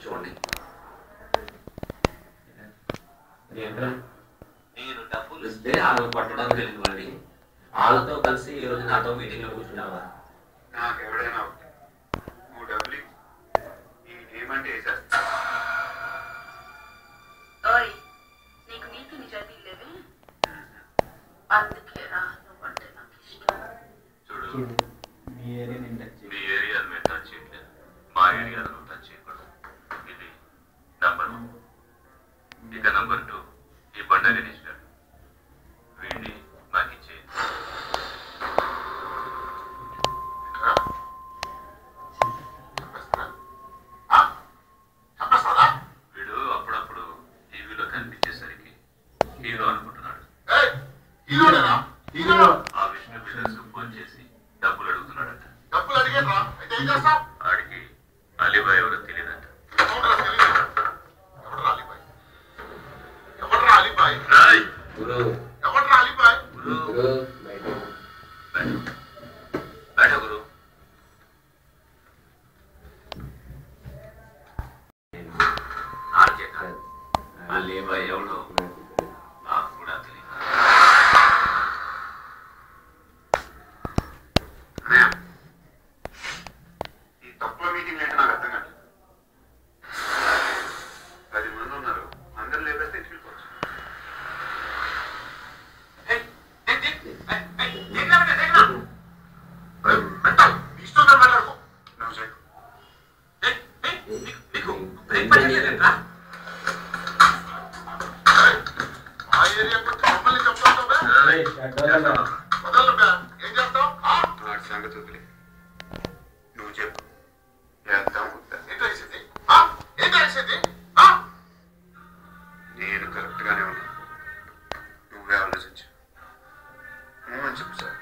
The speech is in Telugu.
చూడండి. నేను డబ్బులు ఇస్తే వాళ్ళు పట్టడానికి వెళ్ళిన వాడి వాళ్ళతో కలిసి ఈరోజు నాతో మీటింగ్లో కూర్చున్నావా? నాకు ఎవడైనా ఒకటి, నువ్వు డబ్బులు ఏమంటే వేసేస్తా. నీకు నీతి నిజాయితీ లేవే, అందుకేరా నువ్వంటే నాకు ఇష్టం. చూడు, మీ ఏరియాను మేము టచ్ చేయట్లేదు, మా ఏరియాను నువ్వు టచ్ చేయకూడదు. ఇది నంబర్ 1. ఇక నంబర్ 2, ఈ బండ గణేష్ గారు, వీడిని మాకు ఇచ్చే. వీడు అప్పుడప్పుడు టీవీలో కనిపించేసరికి హీరో అనుకుంటున్నాడు. ఆ విష్ణు బిల్డర్స్ ఫోన్ చేసి డబ్బులు అడుగుతున్నాడట. డబ్బులు అడిగేట్రా, అయితే ఏం చేస్తాం? ఆడికి అలీబాయ్ ఎవరో తెలియదట. ఎవడ్రా అలీబాయ్? ఎవడ్రా అలీబాయ్? గురు ఎవడ్రా అలీబాయ్? గురు బయట గురు. అలీబాయ్ ఎవడో నాకు కూడా తెలియదు. ఈ తక్కువ మీటింగ్ ఏంటో నాకు అర్థం కాదు. 10 మంది ఉన్నారు, అందరు లేపేస్తే ఇంటికి వెళ్ళిపోవచ్చు. ఇష్టం మాట్లాడుకో. నువ్వు చెప్పు. ఆ ఏరియా గురించి మమ్మల్ని చెప్తావు బే? వదలను బే. ఏం చేస్తావు? వాడి సంగతి వదిలే, నువ్వు చెప్పు. ఎంత ముద్ద? ఏంటో వేసేది? ఏంటో వేసేది? నేను కరెక్ట్గానే ఉన్నా, నువ్వే ఆలోచించు. చెప్పు సార్.